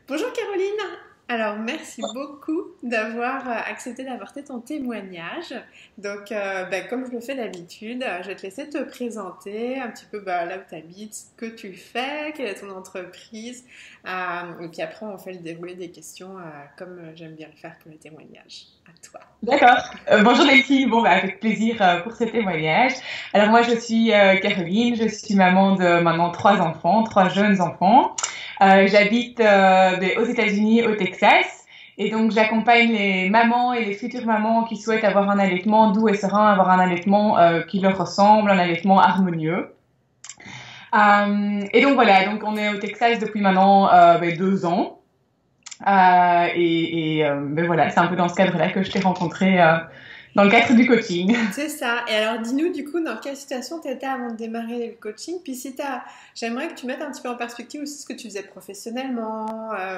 Bonjour Caroline. Alors merci beaucoup d'avoir accepté d'apporter ton témoignage. Donc comme je le fais d'habitude, je vais te laisser te présenter un petit peu là où tu habites, ce que tu fais, quelle est ton entreprise. Et puis après on fait le déroulé des questions comme j'aime bien le faire pour les témoignages. À toi. D'accord. Bonjour les filles. Bon, avec plaisir pour ce témoignage. Alors moi, je suis Caroline. Je suis maman de maintenant trois enfants, trois jeunes enfants. J'habite aux États-Unis, au Texas. Et donc, j'accompagne les mamans et les futures mamans qui souhaitent avoir un allaitement doux et serein, avoir un allaitement qui leur ressemble, un allaitement harmonieux. Et donc voilà, donc on est au Texas depuis maintenant 2 ans. Voilà, c'est un peu dans ce cadre-là que je t'ai rencontré dans le cadre du coaching. C'est ça. Et alors, dis-nous, du coup, dans quelle situation tu étais avant de démarrer le coaching? Puis si j'aimerais que tu mettes un petit peu en perspective aussi ce que tu faisais professionnellement,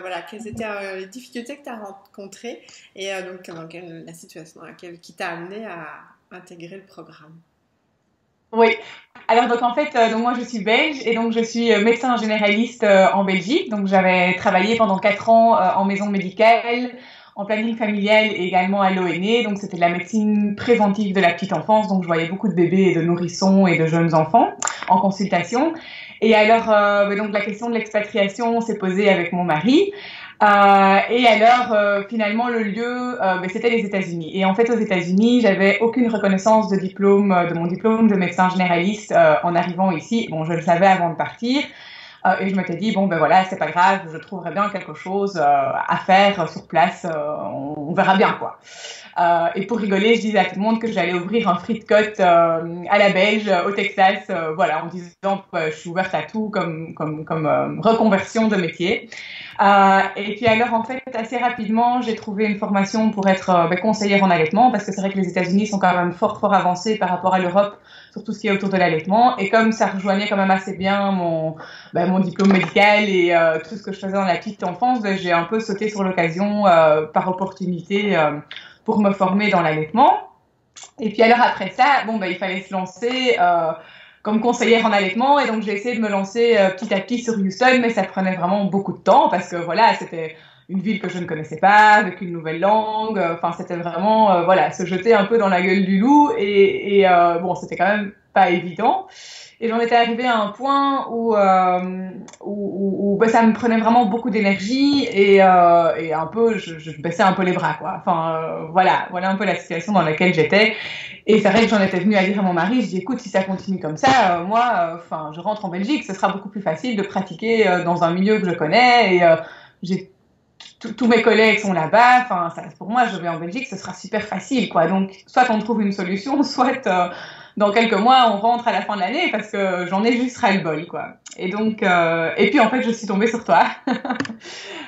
voilà, quelles étaient les difficultés que tu as rencontrées et donc la situation dans laquelle qui t'a amené à intégrer le programme. Oui. Alors donc en fait, donc moi je suis belge et donc je suis médecin généraliste en Belgique. Donc j'avais travaillé pendant 4 ans en maison médicale, en planning familial et également à l'ONE. Donc c'était de la médecine préventive de la petite enfance. Donc je voyais beaucoup de bébés et de nourrissons et de jeunes enfants en consultation. Et alors donc la question de l'expatriation s'est posée avec mon mari. Finalement, le lieu, c'était les États-Unis. Et en fait, aux États-Unis, j'avais aucune reconnaissance de diplôme, de mon diplôme de médecin généraliste en arrivant ici. Bon, je le savais avant de partir. Et je m'étais dit, bon, ben voilà, c'est pas grave, je trouverai bien quelque chose à faire sur place. On verra bien, quoi. Et pour rigoler, je disais à tout le monde que j'allais ouvrir un free de côte à la Belge, au Texas, voilà, en disant je suis ouverte à tout comme reconversion de métier. Et puis alors, en fait, assez rapidement, j'ai trouvé une formation pour être conseillère en allaitement, parce que c'est vrai que les États-Unis sont quand même fort avancés par rapport à l'Europe sur tout ce qui est autour de l'allaitement. Et comme ça rejoignait quand même assez bien mon diplôme médical et tout ce que je faisais dans la petite enfance, j'ai un peu sauté sur l'occasion par opportunité pour me former dans l'allaitement. Et puis alors après ça, il fallait se lancer comme conseillère en allaitement et donc j'ai essayé de me lancer petit à petit sur Houston, mais ça prenait vraiment beaucoup de temps parce que voilà, c'était une ville que je ne connaissais pas, avec une nouvelle langue, enfin c'était vraiment voilà, se jeter un peu dans la gueule du loup et c'était quand même pas évident. Et j'en étais arrivée à un point où ça me prenait vraiment beaucoup d'énergie et un peu, je baissais un peu les bras, quoi. Enfin, voilà un peu la situation dans laquelle j'étais. Et c'est vrai que j'en étais venue à dire à mon mari, je dis, écoute, si ça continue comme ça, je rentre en Belgique, ce sera beaucoup plus facile de pratiquer dans un milieu que je connais et j'ai tous mes collègues sont là-bas. Enfin, pour moi, je vais en Belgique, ce sera super facile, quoi. Donc, soit on trouve une solution, soit dans quelques mois, on rentre à la fin de l'année parce que j'en ai juste ras-le-bol, quoi. Et donc, et puis en fait, je suis tombée sur toi,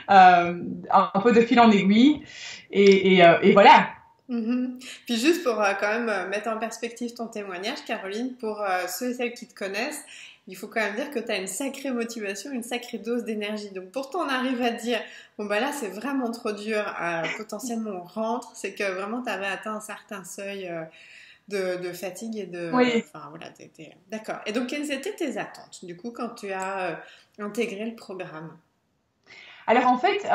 un peu de fil en aiguille, et voilà. Puis juste pour quand même mettre en perspective ton témoignage, Caroline, pour ceux et celles qui te connaissent, il faut quand même dire que tu as une sacrée motivation, une sacrée dose d'énergie. Donc pour toi, on arrive à dire, bon là c'est vraiment trop dur, potentiellement on rentre, c'est que vraiment tu avais atteint un certain seuil de fatigue et de... Oui. Enfin voilà, t'étais... D'accord. Et donc quelles étaient tes attentes, du coup, quand tu as intégré le programme? Alors en fait,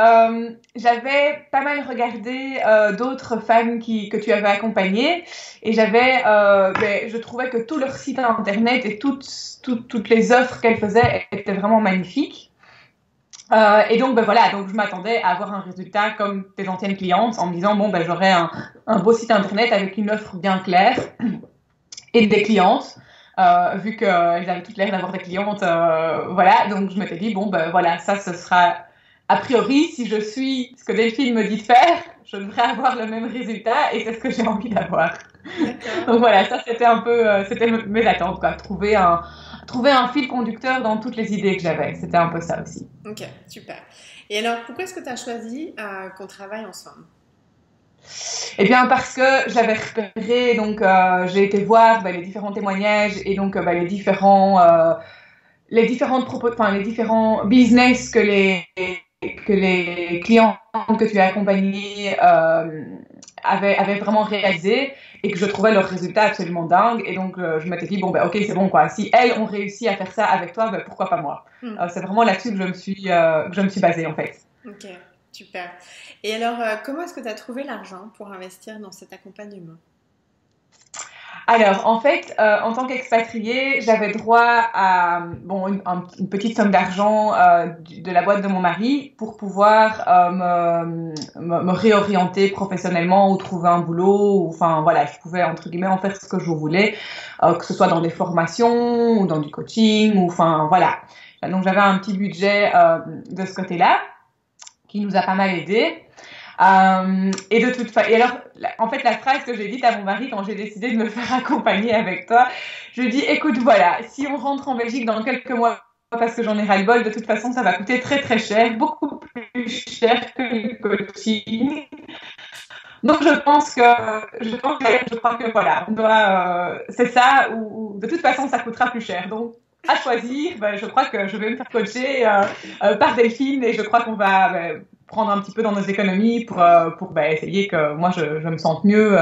j'avais pas mal regardé d'autres femmes que tu avais accompagnées et je trouvais que tout leur site internet et toutes les offres qu'elles faisaient étaient vraiment magnifiques. Et donc voilà, donc je m'attendais à avoir un résultat comme tes anciennes clientes en me disant j'aurai un beau site internet avec une offre bien claire et des clientes. Vu qu'elles avaient toutes l'air d'avoir des clientes, voilà, donc je m'étais dit voilà, ça ce sera a priori, si je suis ce que Delphine me dit de faire, je devrais avoir le même résultat et c'est ce que j'ai envie d'avoir. D'accord. Donc voilà, ça c'était un peu, c'était mes attentes, quoi. Trouver un fil conducteur dans toutes les idées que j'avais. C'était un peu ça aussi. Ok, super. Et alors, pourquoi est-ce que tu as choisi qu'on travaille ensemble? Eh bien, parce que j'avais repéré, donc j'ai été voir les différents témoignages et donc les différents business que les clients que tu as accompagnés avaient vraiment réalisé et que je trouvais leurs résultats absolument dingues. Et donc, je m'étais dit, ok, c'est bon, quoi. Si elles ont réussi à faire ça avec toi, pourquoi pas moi? C'est vraiment là-dessus que je me suis basée, en fait. Ok, super. Et alors, comment est-ce que tu as trouvé l'argent pour investir dans cet accompagnement? Alors, en fait, en tant qu'expatriée, j'avais droit à bon, une petite somme d'argent de la boîte de mon mari pour pouvoir me réorienter professionnellement ou trouver un boulot. Ou, enfin, voilà, je pouvais, entre guillemets, en faire ce que je voulais, que ce soit dans des formations ou dans du coaching, ou enfin, voilà. Donc, j'avais un petit budget de ce côté-là qui nous a pas mal aidés. Et de toute façon, et alors, en fait, la phrase que j'ai dite à mon mari quand j'ai décidé de me faire accompagner avec toi, je lui dis, écoute, voilà, si on rentre en Belgique dans quelques mois, parce que j'en ai ras-le-bol, de toute façon, ça va coûter très très cher, beaucoup plus cher que le coaching. Donc, je crois que voilà, on doit, c'est ça, ou de toute façon, ça coûtera plus cher. Donc, à choisir, ben, je crois que je vais me faire coacher par Delphine et je crois qu'on va prendre un petit peu dans nos économies pour essayer que moi, je me sente mieux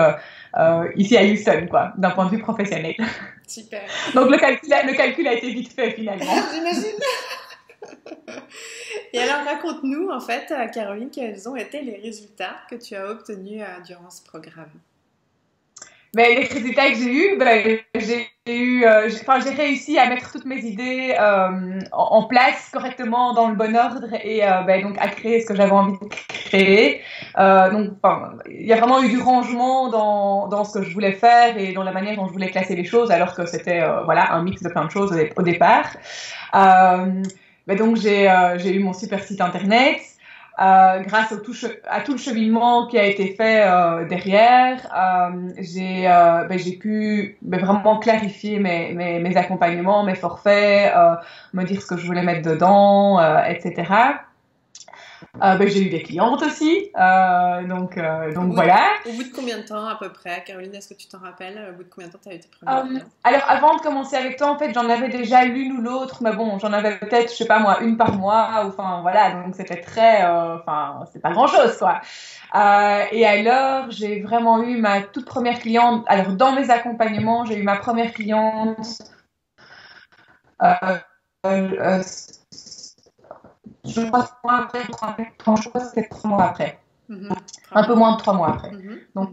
ici à Houston, quoi, d'un point de vue professionnel. Super. Donc, le calcul a été vite fait, finalement. J'imagine. Et alors, raconte-nous, en fait, Caroline, quels ont été les résultats que tu as obtenus durant ce programme? Mais les résultats que j'ai j'ai réussi à mettre toutes mes idées en place correctement dans le bon ordre et donc à créer ce que j'avais envie de créer. Donc, il y a vraiment eu du rangement dans ce que je voulais faire et dans la manière dont je voulais classer les choses, alors que c'était voilà un mix de plein de choses au départ. Donc j'ai eu mon super site internet. Grâce à tout le cheminement qui a été fait derrière, j'ai pu vraiment clarifier mes accompagnements, mes forfaits, me dire ce que je voulais mettre dedans, etc. J'ai eu des clientes aussi, donc voilà. Au bout de combien de temps à peu près, Caroline, est-ce que tu t'en rappelles? Au bout de combien de temps tu as eu tes premières clientes? Alors avant de commencer avec toi, en fait, j'en avais déjà l'une ou l'autre, mais bon, j'en avais peut-être, je sais pas moi, une par mois, ou enfin voilà, donc c'était très, c'est pas grand-chose quoi. Et alors, j'ai vraiment eu ma toute première cliente. Alors dans mes accompagnements, j'ai eu ma première cliente. Euh, euh, je crois 3 mois après, je crois que c'était 3 mois après. Un peu moins de 3 mois après. Donc,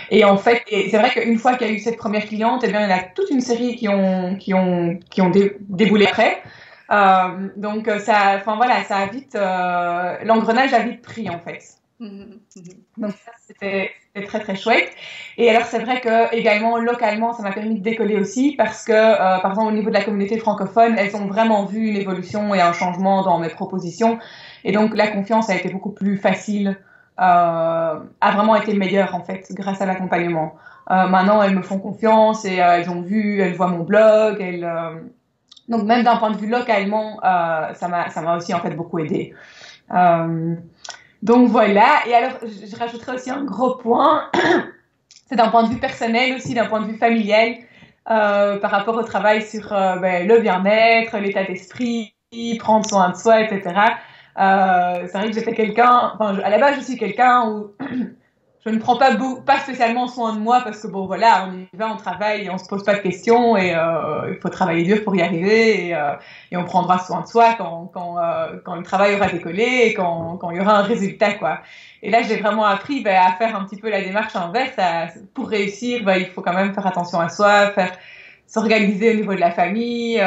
et en fait, c'est vrai qu'une fois qu'il y a eu cette première cliente, eh bien, il y en a toute une série qui ont déboulé après. Donc, enfin voilà, ça a vite, l'engrenage a vite pris en fait. Donc ça, c'était très très chouette. Et alors c'est vrai que également localement, ça m'a permis de décoller aussi parce que par exemple au niveau de la communauté francophone, elles ont vraiment vu une évolution et un changement dans mes propositions. Et donc la confiance a été beaucoup plus facile, a vraiment été meilleure en fait grâce à l'accompagnement. Maintenant elles me font confiance et elles voient mon blog, donc même d'un point de vue localement, ça m'a aussi en fait beaucoup aidé. Donc voilà, et alors je rajouterais aussi un gros point, c'est d'un point de vue personnel aussi, d'un point de vue familial, par rapport au travail sur le bien-être, l'état d'esprit, prendre soin de soi, etc. C'est vrai que j'étais quelqu'un, à la base je suis quelqu'un où je ne prends pas spécialement soin de moi parce que bon voilà, on y va, on travaille et on se pose pas de questions et il faut travailler dur pour y arriver et on prendra soin de soi quand le travail aura décollé et quand il y aura un résultat quoi. Et là j'ai vraiment appris à faire un petit peu la démarche inverse. Pour réussir, il faut quand même faire attention à soi, s'organiser au niveau de la famille,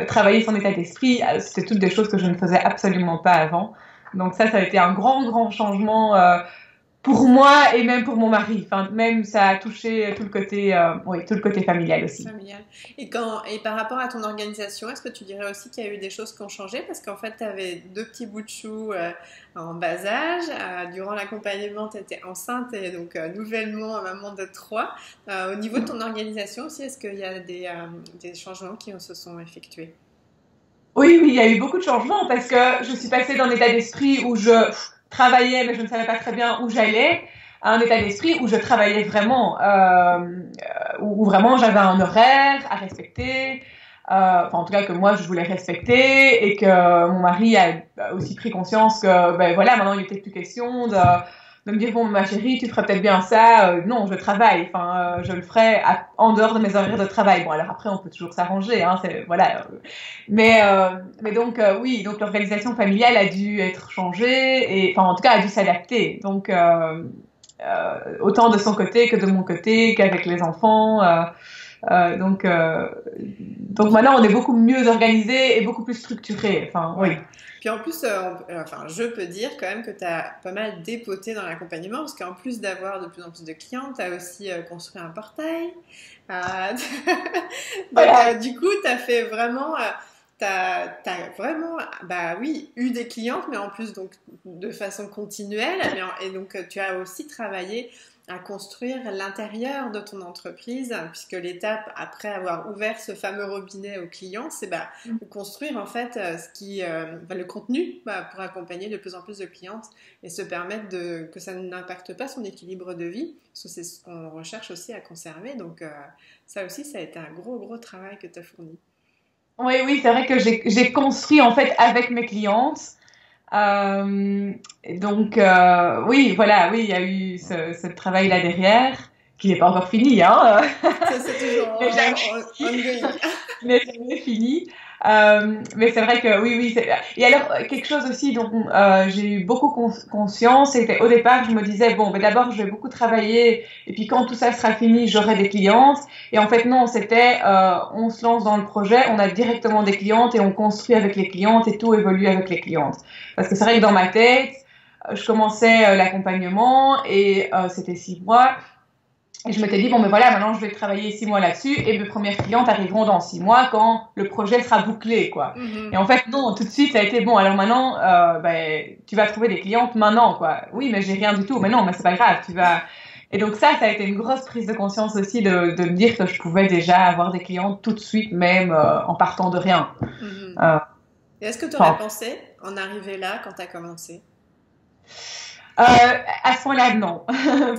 travailler son état d'esprit. C'était toutes des choses que je ne faisais absolument pas avant. Donc ça a été un grand changement pour moi et même pour mon mari. Enfin, même ça a touché tout le côté familial aussi. Familial. Et par rapport à ton organisation, est-ce que tu dirais aussi qu'il y a eu des choses qui ont changé? Parce qu'en fait, tu avais 2 petits bouts de chou en bas âge. Durant l'accompagnement, tu étais enceinte et donc nouvellement maman de 3. Au niveau de ton organisation aussi, est-ce qu'il y a des changements qui se sont effectués? Oui, il y a eu beaucoup de changements parce que je suis passée d'un état d'esprit où je travaillais mais je ne savais pas très bien où j'allais à un état d'esprit où je travaillais vraiment, où vraiment j'avais un horaire à respecter, en tout cas que moi je voulais respecter et que mon mari a aussi pris conscience que voilà, maintenant il n'était plus question de de me dire, bon, ma chérie, tu ferais peut-être bien ça. Non, je travaille. Enfin, je le ferai en dehors de mes horaires de travail. Bon, alors après, on peut toujours s'arranger. Hein, voilà. Mais donc, oui, donc l'organisation familiale a dû être changée. Et, enfin, en tout cas, a dû s'adapter. Donc, autant de son côté que de mon côté, qu'avec les enfants. Donc maintenant, on est beaucoup mieux organisé et beaucoup plus structuré. Enfin, oui. Puis en plus, enfin, je peux dire quand même que tu as pas mal dépoté dans l'accompagnement, parce qu'en plus d'avoir de plus en plus de clients, tu as aussi construit un portail. Donc, du coup, tu as fait vraiment... T'as vraiment, bah oui, eu des clientes, mais en plus donc de façon continuelle. Et donc tu as aussi travaillé à construire l'intérieur de ton entreprise, puisque l'étape après avoir ouvert ce fameux robinet aux clients, c'est de construire en fait le contenu pour accompagner de plus en plus de clientes et se permettre que ça n'impacte pas son équilibre de vie, parce que c'est ce qu'on recherche aussi à conserver. Donc ça aussi, ça a été un gros travail que tu as fourni. Oui, c'est vrai que j'ai construit en fait avec mes clientes. Donc, oui, voilà, oui, il y a eu ce travail-là derrière, qui n'est pas encore fini, hein. C'est toujours ongoing. Mais jamais fini. Mais c'est vrai que oui. Et alors, quelque chose aussi dont j'ai eu beaucoup conscience, c'était au départ, je me disais, bon, ben d'abord, je vais beaucoup travailler, et puis quand tout ça sera fini, j'aurai des clientes. Et en fait, non, c'était, on se lance dans le projet, on a directement des clientes, et on construit avec les clientes, et tout évolue avec les clientes. Parce que c'est vrai que dans ma tête, je commençais l'accompagnement, et c'était 6 mois. Et je m'étais dit, bon, ben voilà, maintenant je vais travailler 6 mois là-dessus et mes premières clientes arriveront dans 6 mois quand le projet sera bouclé, quoi. Et en fait, non, tout de suite, ça a été, bon, alors maintenant, tu vas trouver des clientes maintenant, quoi. Oui, mais j'ai rien du tout. Mais non, mais c'est pas grave, tu vas... Et donc ça a été une grosse prise de conscience aussi de me dire que je pouvais déjà avoir des clientes tout de suite, même en partant de rien. Et est-ce que tu aurais pensé en arriver là quand tu as commencé? À ce point-là, non.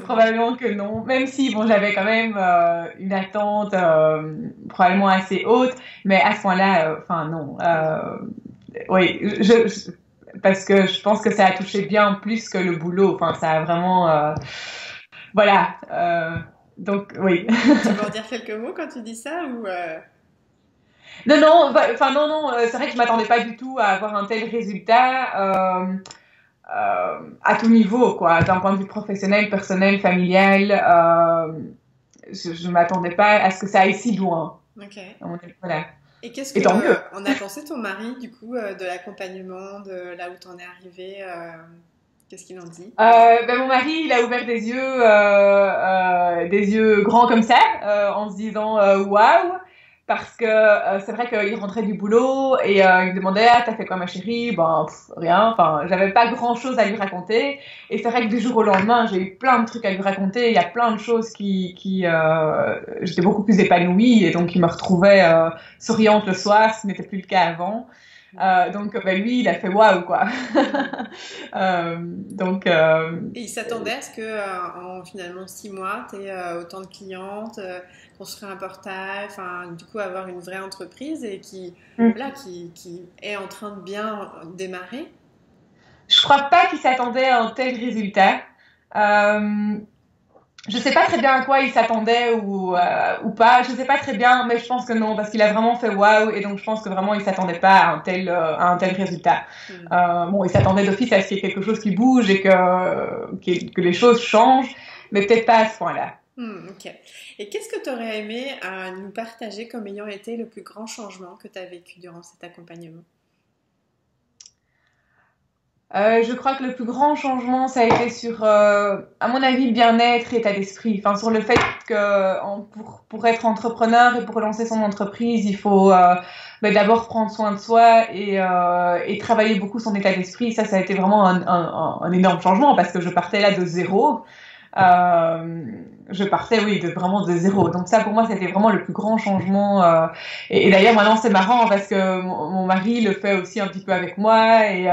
Probablement que non. Même si, bon, j'avais quand même une attente probablement assez haute, mais à ce point-là, enfin, non. Oui, parce que je pense que ça a touché bien plus que le boulot. Enfin, ça a vraiment... voilà. Donc, oui. Tu peux en dire quelques mots quand tu dis ça ou Non, enfin, non, c'est vrai que je m'attendais pas du tout à avoir un tel résultat. À tout niveau, quoi, d'un point de vue professionnel, personnel, familial. Je ne m'attendais pas à ce que ça aille si loin. Ok. Voilà. Et qu'est-ce que on a pensé ton mari, du coup, de l'accompagnement, de là où tu en es arrivé qu'est-ce qu'il en dit? Mon mari, il a ouvert des yeux grands comme ça, en se disant waouh. Parce que c'est vrai qu'il rentrait du boulot et il me demandait ah t'as fait quoi ma chérie, ben rien, enfin j'avais pas grand chose à lui raconter et c'est vrai que du jour au lendemain j'ai eu plein de trucs à lui raconter, il y a plein de choses qui j'étais beaucoup plus épanouie et donc il me retrouvait souriante le soir, ce n'était plus le cas avant. Donc lui il a fait waouh quoi. Et il s'attendait à ce que en finalement 6 mois tu aies autant de clientes, construire un portail, enfin du coup avoir une vraie entreprise et qui est en train de bien démarrer. Je crois pas qu'il s'attendait à un tel résultat. Je sais pas très bien à quoi il s'attendait ou pas. Je sais pas très bien, mais je pense que non, parce qu'il a vraiment fait waouh et donc je pense que vraiment il s'attendait pas à un tel résultat. Bon, il s'attendait d'office à ce qu'il y ait quelque chose qui bouge et que les choses changent, mais peut-être pas à ce point-là. Ok. Et qu'est-ce que tu aurais aimé nous partager comme ayant été le plus grand changement que tu as vécu durant cet accompagnement? Je crois que le plus grand changement, ça a été sur, à mon avis, le bien-être et l'état d'esprit. Enfin, sur le fait que pour être entrepreneur et pour lancer son entreprise, il faut d'abord prendre soin de soi et travailler beaucoup son état d'esprit. Ça a été vraiment un énorme changement parce que je partais là de zéro. Je partais, oui, vraiment de zéro. Donc ça, pour moi, c'était vraiment le plus grand changement. Et d'ailleurs, maintenant, c'est marrant parce que mon mari le fait aussi un petit peu avec moi et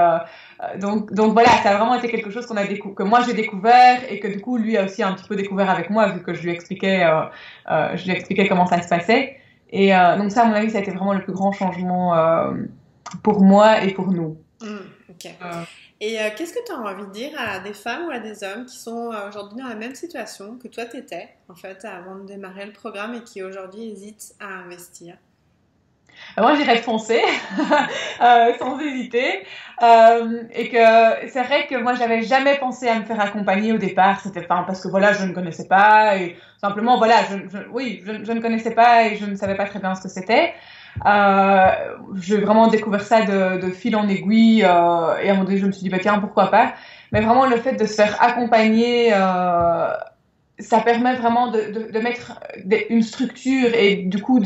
donc voilà, ça a vraiment été quelque chose que moi j'ai découvert et que du coup lui a aussi un petit peu découvert avec moi vu que je lui expliquais comment ça se passait. Et donc ça, à mon avis, ça a été vraiment le plus grand changement pour moi et pour nous. Ok. Ok. Euh, Et qu'est-ce que tu as envie de dire à des femmes ou à des hommes qui sont aujourd'hui dans la même situation que toi t'étais, en fait, avant de démarrer le programme et qui aujourd'hui hésitent à investir? Moi, j'irais de foncer, sans hésiter. Et que c'est vrai que moi, j'avais jamais pensé à me faire accompagner au départ. C'était enfin, parce que voilà, je ne connaissais pas et simplement voilà, oui, je ne connaissais pas et je ne savais pas très bien ce que c'était. Euh, j'ai vraiment découvert ça de fil en aiguille et à un moment donné, je me suis dit bah tiens, pourquoi pas. Mais vraiment le fait de se faire accompagner. Ça permet vraiment de mettre une structure et du coup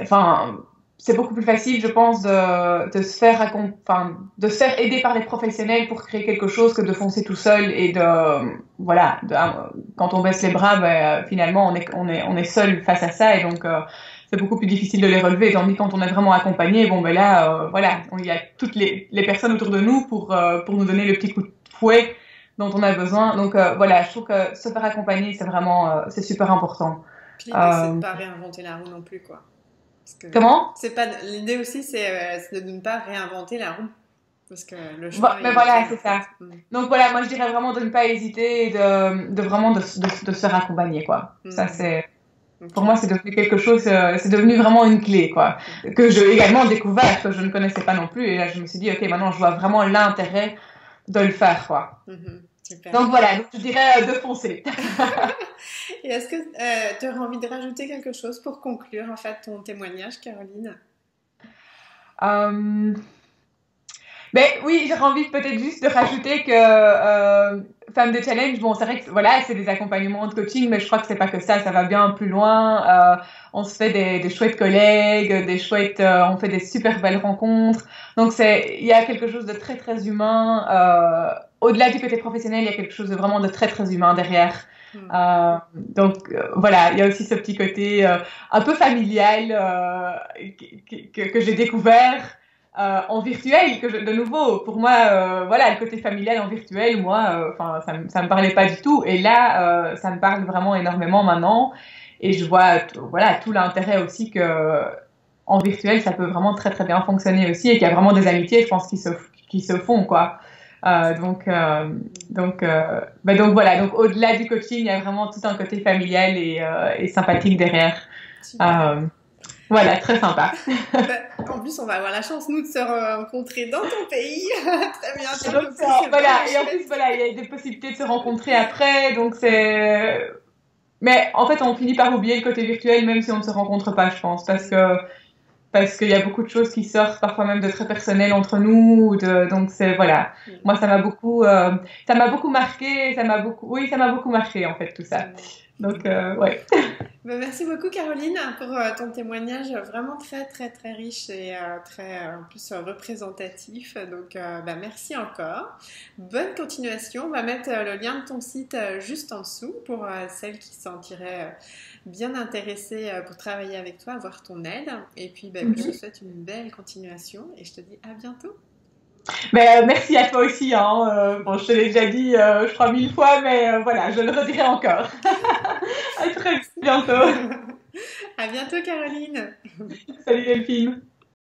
enfin, c'est beaucoup plus facile, je pense, de se faire enfin, de se faire aider par des professionnels pour créer quelque chose que de foncer tout seul et voilà, quand on baisse les bras, ben, finalement, on est seul face à ça et donc, c'est beaucoup plus difficile de les relever. Tandis que quand on est vraiment accompagné, bon, ben là, voilà, il y a toutes les personnes autour de nous pour nous donner le petit coup de fouet dont on a besoin. Donc, voilà, je trouve que se faire accompagner, c'est vraiment, c'est super important. Puis l'idée, c'est de Euh, ne pas réinventer la roue non plus, quoi. Parce que comment? c'est pas l'idée aussi, c'est de ne pas réinventer la roue. Parce que le chemin, Mais il est voilà, fait, en c'est ça. fait. Mm. Donc voilà, moi je dirais vraiment de ne pas hésiter et de vraiment de se faire accompagner, quoi. Ça, Mhm. c'est, pour moi, Ok. c'est devenu quelque chose, c'est devenu vraiment une clé, quoi. Que j'ai également découvert, que je ne connaissais pas non plus. Et là, je me suis dit, ok, maintenant, je vois vraiment l'intérêt de le faire, quoi. Mhm. Super. Donc voilà, donc, je dirais de foncer. Et est-ce que tu aurais envie de rajouter quelque chose pour conclure, en fait, ton témoignage, Caroline? Euh, Ben oui, j'aurais envie peut-être juste de rajouter que Femme de Challenge, bon, c'est vrai que voilà, c'est des accompagnements de coaching, mais je crois que c'est pas que ça va bien plus loin. On se fait des chouettes collègues, on fait des super belles rencontres. Donc il y a quelque chose de très très humain. Au-delà du côté professionnel, il y a quelque chose de vraiment de très très humain derrière. Hmm. Voilà, il y a aussi ce petit côté un peu familial que j'ai découvert en virtuel, de nouveau, pour moi, voilà, le côté familial en virtuel, moi, enfin, ça me parlait pas du tout. Et là, ça me parle vraiment énormément maintenant. Et je vois, voilà, tout l'intérêt aussi que en virtuel, ça peut vraiment très très bien fonctionner aussi et qu'il y a vraiment des amitiés, je pense, qui se font, quoi. Euh, donc, euh, donc voilà, donc au-delà du coaching, il y a vraiment tout un côté familial et sympathique derrière. Super. Euh, voilà, très sympa. Bah, en plus, on va avoir la chance, nous, de se rencontrer dans ton pays très bientôt. Donc, Donc ça, c'est voilà, vraiment et en plus, chouette. voilà, il y a des possibilités de se rencontrer après, donc c'est... Mais en fait, on finit par oublier le côté virtuel, même si on ne se rencontre pas, je pense, parce qu'il y a beaucoup de choses qui sortent, parfois même de très personnelles entre nous, donc c'est, voilà. Mm. Moi, ça m'a beaucoup marqué, oui, ça m'a beaucoup marqué, en fait, tout ça. Donc, ouais. Bah, merci beaucoup Caroline pour ton témoignage vraiment très très très riche et très en plus représentatif. Donc bah, merci encore. Bonne continuation. On va mettre le lien de ton site juste en dessous pour celles qui se sentiraient bien intéressées pour travailler avec toi, avoir ton aide. Et puis bah, écoute, je te souhaite une belle continuation et je te dis à bientôt. Mais merci à toi aussi, hein. Bon, je te l'ai déjà dit, je crois 1000 fois, mais voilà, je le redirai encore. À très bientôt. À bientôt Caroline. Salut Delphine.